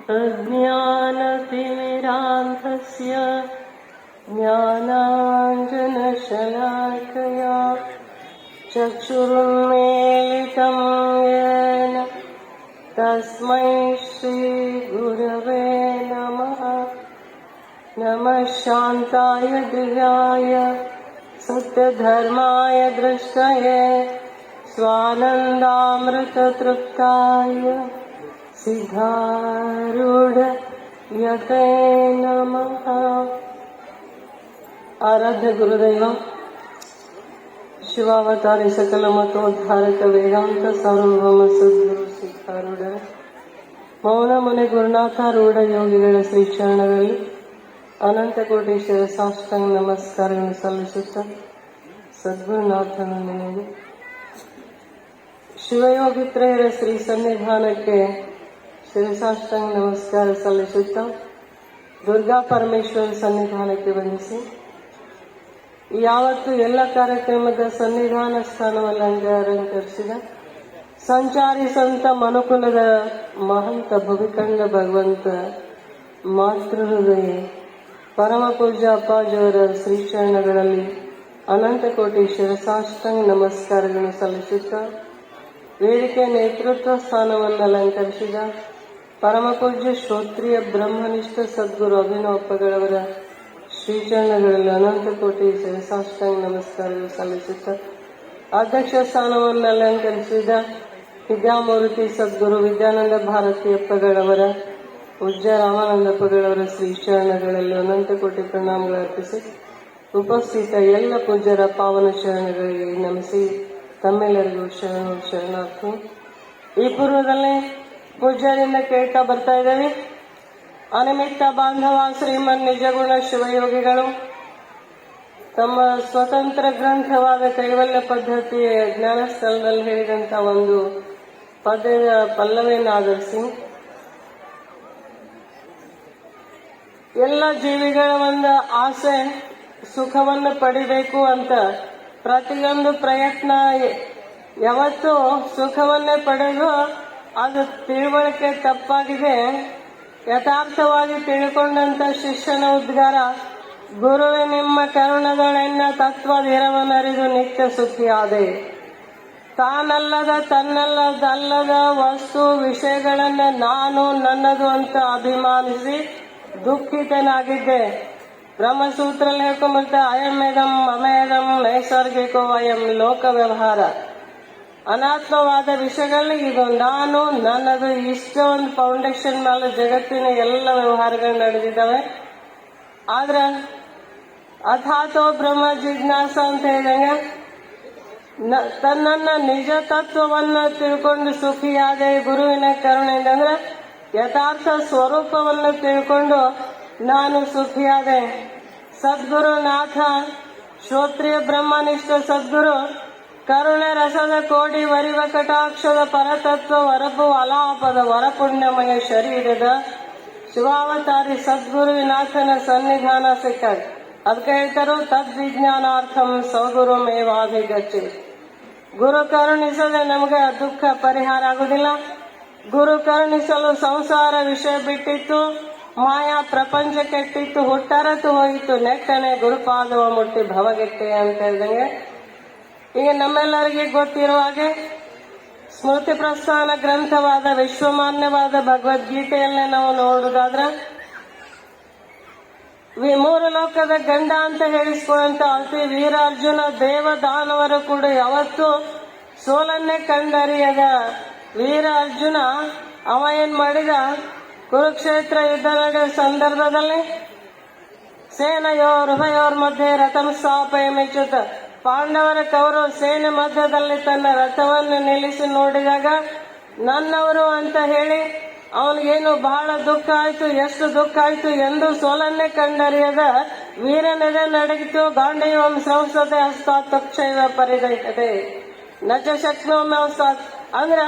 अज्ञानतिमिरान्धस्य ज्ञानाञ्जनशलाकया चक्षुरुन्मीलितं येन तस्मै श्रीगुरवे नमः। नमः शान्ताय दिव्याय सत्यधर्माय दृष्टये स्वानन्दामृततृप्ताय सिद्धारूढ यते नमः। आराध्य गुरुदैव ಶಿವಾವತಾರಿ ಸಕಲ ಮತೋದ್ಧಾರಕ ವೇದಾಂತ ಸಾರ್ವಭೌಮ ಸದ್ಗುರು ಸಿದ್ಧಾರೂಢ ಮೌನ ಮುನಿ ಗುರುನಾಥಾರೂಢ ಯೋಗಿಗಳ ಶ್ರೀಚರಣಗಳಲ್ಲಿ ಅನಂತ ಕೋಟೀಶ್ವರ ಸಾಷ್ಟಾಂಗ ನಮಸ್ಕಾರಗಳನ್ನು ಸಲ್ಲಿಸುತ್ತ ಸದ್ಗುರುನಾಥನ ನೆನೆದು ಶಿವಯೋಗಿತ್ರಯರ ಶ್ರೀ ಸನ್ನಿಧಾನಕ್ಕೆ ಶಿರಸಾಷ್ಟಾಂಗ ನಮಸ್ಕಾರ ಸಲ್ಲಿಸುತ್ತ ದುರ್ಗಾ ಪರಮೇಶ್ವರ ಸನ್ನಿಧಾನಕ್ಕೆ ವಂದಿಸಿ ಯಾವತ್ತು ಎಲ್ಲ ಕಾರ್ಯಕ್ರಮದ ಸನ್ನಿಧಾನ ಸ್ಥಾನವನ್ನು ಅಲಂಕರಿಸಿದ ಸಂಚಾರಿ ಸಂತ ಮನುಕುಲದ ಮಹಂತ ಭವಿಕಂಡ ಭಗವಂತ ಮಾತೃ ಹೃದಯ ಪರಮ ಪೂಜ್ಯ ಅಪ್ಪಾಜಿಯವರ ಶ್ರೀಚರಣಗಳಲ್ಲಿ ಅನಂತ ಕೋಟಿ ಶಿರಸಾಷ್ಟಾಂಗ ನಮಸ್ಕಾರಗಳನ್ನು ಸಲ್ಲಿಸುತ್ತಾ ವೇದಿಕೆ ನೇತೃತ್ವ ಸ್ಥಾನವನ್ನು ಅಲಂಕರಿಸಿದ ಪರಮ ಪೂಜ್ಯ ಶ್ರೋತ್ರಿಯ ಬ್ರಹ್ಮನಿಷ್ಠ ಸದ್ಗುರು ಅಭಿನವಪ್ಪಗಳವರ ಶ್ರೀಚರಣಗಳಲ್ಲಿ ಅನಂತ ಕೋಟಿ ಶಿರಸಾಷ್ಟಾಂಗ ನಮಸ್ಕಾರಗಳು ಸಲ್ಲಿಸುತ್ತ ಅಧ್ಯಕ್ಷ ಸ್ಥಾನವನ್ನು ಅಲಂಕರಿಸಿದ ವಿದ್ಯಾಮೂರ್ತಿ ಸದ್ಗುರು ವಿದ್ಯಾನಂದ ಭಾರತೀಯಪ್ಪಗಳವರ ಪೂಜ್ಯ ರಾಮಾನಂದಪ್ಪಗಳವರ ಶ್ರೀಚರಣಗಳಲ್ಲಿ ಅನಂತ ಕೋಟಿ ಪ್ರಣಾಮಗಳು ಅರ್ಪಿಸಿ ಉಪಸ್ಥಿತ ಎಲ್ಲ ಪೂಜ್ಯರ ಪಾವನ ಶರಣಗಳಿಗೆ ನಮಿಸಿ ತಮ್ಮೆಲ್ಲರಿಗೂ ಶರಣಾರ್ಥಿ. ಈ ಪೂರ್ವದಲ್ಲೇ ಪೂಜ್ಯರಿಂದ ಕೇಳ್ತಾ ಬರ್ತಾ ಇದ್ದೇವೆ. ಅನಿಮಿತ್ತ ಬಾಂಧವ ಶ್ರೀಮನ್ ನಿಜಗುಣ ಶಿವಯೋಗಿಗಳು ತಮ್ಮ ಸ್ವತಂತ್ರ ಗ್ರಂಥವಾದ ಕೈವಲ್ಯ ಪದ್ಧತಿಯ ಜ್ಞಾನಸ್ಥಳದಲ್ಲಿ ಹೇಳಿದಂತ ಒಂದು ಪದ್ಯದ ಪಲ್ಲವಿಯನ್ನು ಆಧರಿಸಿ ಎಲ್ಲ ಜೀವಿಗಳ ಒಂದು ಆಸೆ ಸುಖವನ್ನು ಪಡಿಬೇಕು ಅಂತ ಪ್ರತಿಯೊಂದು ಪ್ರಯತ್ನ ಯಾವತ್ತೂ ಸುಖವನ್ನೇ ಪಡೆದು ಅದು ತಿಳುವಳಿಕೆ ತಪ್ಪಾಗಿದೆ. ಯಥಾರ್ಥವಾಗಿ ತಿಳ್ಕೊಂಡಂತ ಶಿಷ್ಯನ ಉದ್ಗಾರ ಗುರುವೆ ನಿಮ್ಮ ಕರುಣದೊಳೆನ್ನ ತತ್ವಧಿರವನರಿದು ನಿತ್ಯ ಸುಖಿಯಾದೆ. ತಾನಲ್ಲದ ತನ್ನಲ್ಲದಲ್ಲದ ವಸ್ತು ವಿಷಯಗಳನ್ನ ನಾನು ನನ್ನದು ಅಂತ ಅಭಿಮಾನಿಸಿ ದುಃಖಿತನಾಗಿದ್ದೆ. ಬ್ರಹ್ಮಸೂತ್ರದಲ್ಲಿ ಹೇಳ್ಕೊಂಡ್ಬರ್ತಾ ಅಯಮೇದಂ ಮಮೇದಂ ನೈಸರ್ಗಿಕೋ ಅಯಂ ಲೋಕ ವ್ಯವಹಾರ. ಅನಾತ್ಮವಾದ ವಿಷಯಗಳಲ್ಲಿ ಇದು ನಾನು ನನ್ನದು ಇಷ್ಟೊಂದು ಫೌಂಡೇಶನ್ ಮೇಲೆ ಜಗತ್ತಿನ ಎಲ್ಲ ವ್ಯವಹಾರಗಳು ನಡೆದಿದ್ದಾವೆ. ಆದ್ರೆ ಅಥಾತೋ ಬ್ರಹ್ಮ ಜಿಜ್ಞಾಸ ಅಂತ ಹೇಳಿದಂಗೆ ತನ್ನನ್ನ ನಿಜ ತತ್ವವನ್ನ ತಿಳ್ಕೊಂಡು ಸುಖಿಯಾದೆ ಗುರುವಿನ ಕರುಣೆಯಿಂದ ಅಂದ್ರೆ ಯಥಾರ್ಥ ಸ್ವರೂಪವನ್ನು ತಿಳ್ಕೊಂಡು ನಾನು ಸುಖಿಯಾದೆ. ಸದ್ಗುರುನಾಥ ಶ್ರೋತ್ರಿಯ ಬ್ರಹ್ಮನಿಷ್ಠ ಸದ್ಗುರು ಕರುಣೆ ರಸದ ಕೋಡಿ ವರಿವ ಕಟಾಕ್ಷದ ಪರತತ್ವ ವರಪು ಅಲಾಪದ ವರಪುಣ್ಯಮಯ ಶರೀರದ ಶಿವಾವತಾರಿ ಸದ್ಗುರುವಿನಾಥನ ಸನ್ನಿಧಾನ ಸಿಕ್ಕಾಗ ಅದಕ್ಕೆ ಹೇಳ್ತಾರೋ ತದ್ವಿಜ್ಞಾನಾರ್ಥಂ ಸದ್ಗುರು ಮೇವಾಭಿಗಚ್ಚಿ. ಗುರು ಕರುಣಿಸದೆ ನಮಗೆ ದುಃಖ ಪರಿಹಾರ ಆಗುದಿಲ್ಲ. ಗುರು ಕರುಣಿಸಲು ಸಂಸಾರ ವಿಷಯ ಬಿಟ್ಟಿತ್ತು, ಮಾಯಾ ಪ್ರಪಂಚ ಕೆಟ್ಟಿತ್ತು, ಹುಟ್ಟರತು ಹೋಯಿತು, ನೆಟ್ಟನೆ ಗುರುಪಾದವ ಮುಟ್ಟಿ ಭವಗೆಟ್ಟೆ ಅಂತ ಹೇಳಿದಂಗೆ ಈಗ ನಮ್ಮೆಲ್ಲರಿಗೆ ಗೊತ್ತಿರುವ ಹಾಗೆ ಸ್ಮೃತಿ ಪ್ರಸ್ಥಾನ ಗ್ರಂಥವಾದ ವಿಶ್ವಮಾನ್ಯವಾದ ಭಗವದ್ಗೀತೆಯಲ್ಲೇ ನಾವು ನೋಡುವುದಾದ್ರೆ ಮೂರು ಲೋಕದ ಗಂಡ ಅಂತ ಹೇಳಿಸ್ಕೊಳ್ಳುವಂತ ಅತಿ ವೀರ ಅರ್ಜುನ ದೇವ ದಾನವರು ಕೂಡ ಯಾವತ್ತೂ ಸೋಲನ್ನೇ ಕಂಡರಿಯದ ವೀರ ಅರ್ಜುನ ಅವ ಏನ್ ಮಾಡಿದ, ಕುರುಕ್ಷೇತ್ರ ಯುದ್ಧ ನಡೆಯುವ ಸಂದರ್ಭದಲ್ಲಿ ಸೇನೆಯೋರುಭಯೋರ್ ಮಧ್ಯೆ ರಥಂ ಸ್ಥಾಪಯಮಿಚ್ಯುತ ಪಾಂಡವರ ಕೌರವ ಸೇನೆ ಮಧ್ಯದಲ್ಲಿ ತನ್ನ ರಥವನ್ನು ನಿಲ್ಲಿಸಿ ನೋಡಿದಾಗ ನನ್ನವರು ಅಂತ ಹೇಳಿ ಅವನಿಗೇನು ಬಹಳ ದುಃಖ ಆಯ್ತು. ಎಷ್ಟು ದುಃಖ ಆಯ್ತು ಎಂದು ಸೋಲನ್ನೇ ಕಂಡರಿಯದ ವೀರನೆದೆ ನಡಗಿತು. ಗಾಂಡೀವಂ ಸಂಸದೆ ಹಸ್ತಾತ್ ತಕ್ಷೈವ ಪರಿದೈತದೆ ನಚ ಶಕ್ನೋಮ್ಯ ಹಸ್ತಾತ್ ಅಂದ್ರ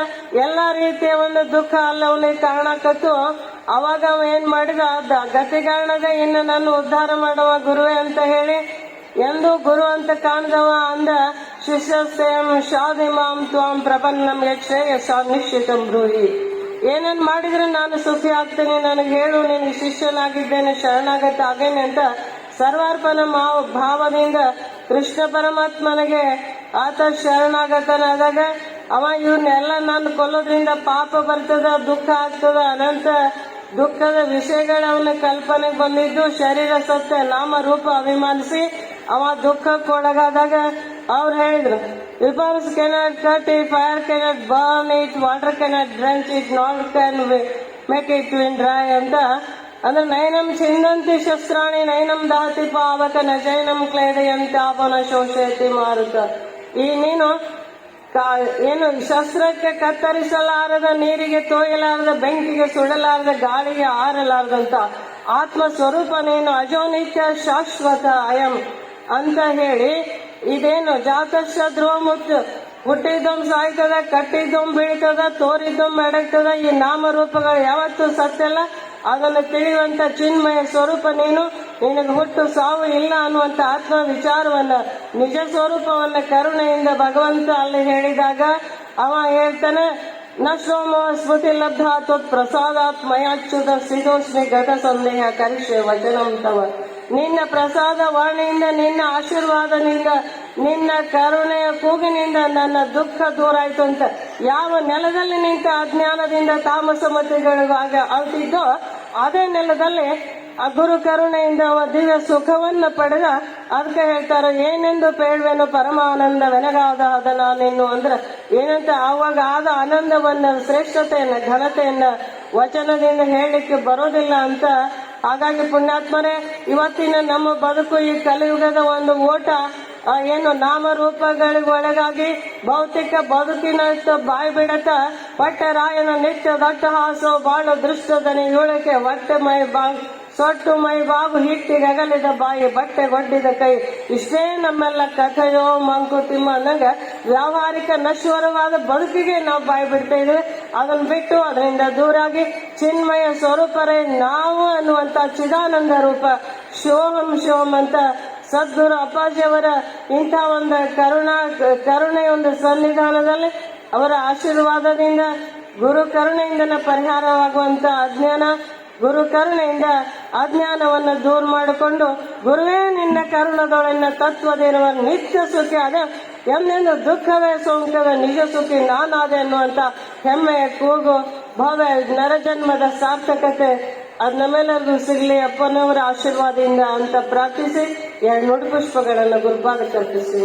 ಎಲ್ಲಾ ರೀತಿಯ ಒಂದು ದುಃಖ ಅಲ್ಲ ಅವನಿಗೆ ಕಾರಣಕತ್ತು. ಅವಾಗ ಅವ ಏನ್ ಮಾಡಿದ, ಗತಿಗಾರಣದ ಇನ್ನು ನನ್ನ ಉದ್ಧಾರ ಮಾಡುವ ಗುರುವೇ ಅಂತ ಹೇಳಿ ಎಂದು ಗುರು ಅಂತ ಕಾಣ್ದವ ಅಂದ ಶಿಷ್ಯ ಶಾದಿಮಾಂ ತ್ವಾಂ ಪ್ರಪನ್ನಂ ಯಕ್ಷೇ ನಿಶ್ಚಿತಂ ಬ್ರೂಹಿ. ಏನೇನ್ ಮಾಡಿದ್ರೆ ನಾನು ಸುಖಿ ಆಗ್ತೇನೆ, ನನಗೆ ಹೇಳು, ನಿನಗೆ ಶಿಷ್ಯನಾಗಿದ್ದೇನೆ, ಶರಣಾಗತ ಆಗೇನೆ ಅಂತ ಸರ್ವಾರ್ಪಣ ಭಾವದಿಂದ ಕೃಷ್ಣ ಪರಮಾತ್ಮನಿಗೆ ಆತ ಶರಣಾಗತನಾದಾಗ ಅವ ಇವನ್ನೆಲ್ಲ ನಾನು ಕೊಲ್ಲೋದ್ರಿಂದ ಪಾಪ ಬರ್ತದ, ದುಃಖ ಆಗ್ತದ, ಅನಂತ ದುಃಖದ ವಿಷಯಗಳು ಅವನ ಕಲ್ಪನೆಗೆ ಬಂದಿದ್ದು, ಶರೀರ ಸತ್ಯ ನಾಮ ರೂಪ ಅಭಿಮಾನಿಸಿ ಅವ ದುಃಖಕ್ಕೊಳಗಾದಾಗ ಅವ್ರು ಹೇಳಿದ್ರು, reapers cannot cut it, fire cannot burn it, water cannot drench it, not can make it win dry ಅಂತ. ಅಂದ್ರೆ ನೈನಂ ಚಿಂದಂತಿ ಶಸ್ತ್ರಾಣಿ ನೈನಂ ದಾತಿ ಪಾವಕ ನೈನಂ ಕ್ಲೇದಯಂತ ಆಪನ ಶೋಷಯತಿ ಮಾರುತ. ಈ ನೀನು ಏನು ಶಸ್ತ್ರಕ್ಕೆ ಕತ್ತರಿಸಲಾರದ, ನೀರಿಗೆ ತೋಯಲಾರದ, ಬೆಂಕಿಗೆ ಸುಡಲಾರದ, ಗಾಳಿಗೆ ಆರಲಾರದಂತ ಆತ್ಮ ಸ್ವರೂಪ ನೀನು ಅಜೋನಿತ್ಯ ಶಾಶ್ವತ ಅಯಂ ಅಂತ ಹೇಳಿ, ಇದೇನು ಜಾತಶ ಧ್ರುವ ಮುಚ್ಚು, ಹುಟ್ಟಿದ್ದೊಮ್ಮೆ ಸಾಯ್ತದ, ಕಟ್ಟಿದ್ದೊಮ್ಮೆ ಬೀಳ್ತದ, ತೋರಿದ್ದೊಮ್ಮೆ ಎಡಗ್ತದ, ಈ ನಾಮರೂಪಗಳು ಯಾವತ್ತೂ ಸತ್ಯಲ್ಲ, ಅದನ್ನು ತಿಳಿಯುವಂತ ಚಿನ್ಮಯ ಸ್ವರೂಪ ನೀನು, ನಿನಗೆ ಹುಟ್ಟು ಸಾವು ಇಲ್ಲ ಅನ್ನುವಂತ ಆತ್ಮ ವಿಚಾರವನ್ನ, ನಿಜ ಸ್ವರೂಪವನ್ನ ಕರುಣೆಯಿಂದ ಭಗವಂತ ಅಲ್ಲಿ ಹೇಳಿದಾಗ ಅವ ಹೇಳ್ತಾನೆ, ನ ಸೋಮೋ ಸ್ಮೃತಿ ಲಬ್ಧ ತ್ವತ್ ಪ್ರಸಾದಾತ್ ಮಯಾಚ್ಯುತ ಸಿದೋಸ್ಮಿ ಗತ ಸಂದೇಹ ಕರಿಷ್ಯ ವಚನಂ ತವ. ನಿನ್ನ ಪ್ರಸಾದ ವಾಣಿಯಿಂದ, ನಿನ್ನ ಆಶೀರ್ವಾದದಿಂದ, ನಿನ್ನ ಕರುಣೆಯ ಕೂಗಿನಿಂದ ನನ್ನ ದುಃಖ ದೂರ ಆಯ್ತು ಅಂತ ಯಾವ ನೆಲದಲ್ಲಿ ನಿಂತ ಅಜ್ಞಾನದಿಂದ ತಾಮಸ ಮತಿಗಳಿಗಾಗ ಅಳ್ತಿದ್ದೋ ಅದೇ ನೆಲದಲ್ಲಿ ಆ ಗುರು ಕರುಣೆಯಿಂದ ದಿವ್ಯ ಸುಖವನ್ನ ಪಡೆದ. ಅದಕ್ಕೆ ಹೇಳ್ತಾರೆ, ಏನೆಂದು ಪೇಳ್ವೆನು ಪರಮಾನಂದ ವೆನಗಾದ ನಾನಿನ್ನು ಅಂದ್ರೆ ಏನಂತ ಆವಾಗ ಆದ ಆನಂದವನ್ನ, ಶ್ರೇಷ್ಠತೆಯನ್ನ, ಘನತೆಯನ್ನ ವಚನದಿಂದ ಹೇಳಲಿಕ್ಕೆ ಬರೋದಿಲ್ಲ ಅಂತ. ಹಾಗಾಗಿ ಪುಣ್ಯಾತ್ಮರೇ, ಇವತ್ತಿನ ನಮ್ಮ ಬದುಕು ಈ ಕಲಿಯುಗದ ಒಂದು ಓಟ ಏನು ನಾಮರೂಪಗಳಿಗೆ ಒಳಗಾಗಿ ಭೌತಿಕ ಬದುಕಿನ ಬಾಯಿ ಬಿಡತ ಹೊಟ್ಟೆ ರಾಯನ ನಿತ್ಯ ದಟ್ಟಹಾಸೋ ಬಾಳು ದೃಷ್ಟದನಿ ಇವಳಕ್ಕೆ ಹೊಟ್ಟೆ ಮೈ ಸೊಟ್ಟು ಮೈ ಬಾಬು ಹಿಟ್ಟಿಗೆ ಅಗಲಿದ ಬಾಯಿ ಬಟ್ಟೆ ಗೊಡ್ಡಿದ ಕೈ. ಇಷ್ಟೇ ನಮ್ಮೆಲ್ಲ ಕಥೆಯೋ ಮಂಕುತಿಮ್ಮ ಅನ್ನಂಗ ವ್ಯಾವಹಾರಿಕ ನಶ್ವರವಾದ ಬದುಕಿಗೆ ನಾವು ಬಾಯಿ ಬಿಡ್ತಾ ಇದ್ವಿ. ಅದನ್ನ ಬಿಟ್ಟು ಅದರಿಂದ ದೂರಾಗಿ ಚಿನ್ಮಯ ಸ್ವರೂಪರೇ ನಾವು ಅನ್ನುವಂತ ಚಿದಾನಂದ ರೂಪ ಶಿವೋಹಂ ಶಿವಂ ಅಂತ ಸದ್ಗುರು ಅಪ್ಪಾಜಿಯವರ ಇಂಥ ಒಂದು ಕರುಣೆಯ ಒಂದು ಸನ್ನಿಧಾನದಲ್ಲಿ ಅವರ ಆಶೀರ್ವಾದದಿಂದ, ಗುರು ಕರುಣೆಯಿಂದ ಪರಿಹಾರವಾಗುವಂತ ಅಜ್ಞಾನ, ಗುರು ಕರುಣೆಯಿಂದ ಅಜ್ಞಾನವನ್ನು ದೂರ ಮಾಡಿಕೊಂಡು ಗುರುವೇ ನಿನ್ನ ಕರುಣದೊಳನ್ನ ತತ್ವದಿರುವ ನಿತ್ಯ ಸುಖಿ ಅದೇ ಎಂದೆಂದು ದುಃಖವೇ ಸೋಂಕದ ನಿಜ ಸುಖಿ ನಾನಾದೆ ಅನ್ನುವಂತ ಹೆಮ್ಮೆಯ ಕೂಗು, ಭವ್ಯ ನರಜನ್ಮದ ಸಾರ್ಥಕತೆ ಅದ್ ನಮ್ಮೆಲ್ಲರಿಗೂ ಸಿಗ್ಲಿ ಅಪ್ಪನವರ ಆಶೀರ್ವಾದದಿಂದ ಅಂತ ಪ್ರಾರ್ಥಿಸಿ 2 ನುಡಿ ಪುಷ್ಪಗಳನ್ನು ಗುರುಪಾದ ಕಲ್ಪಿಸಿ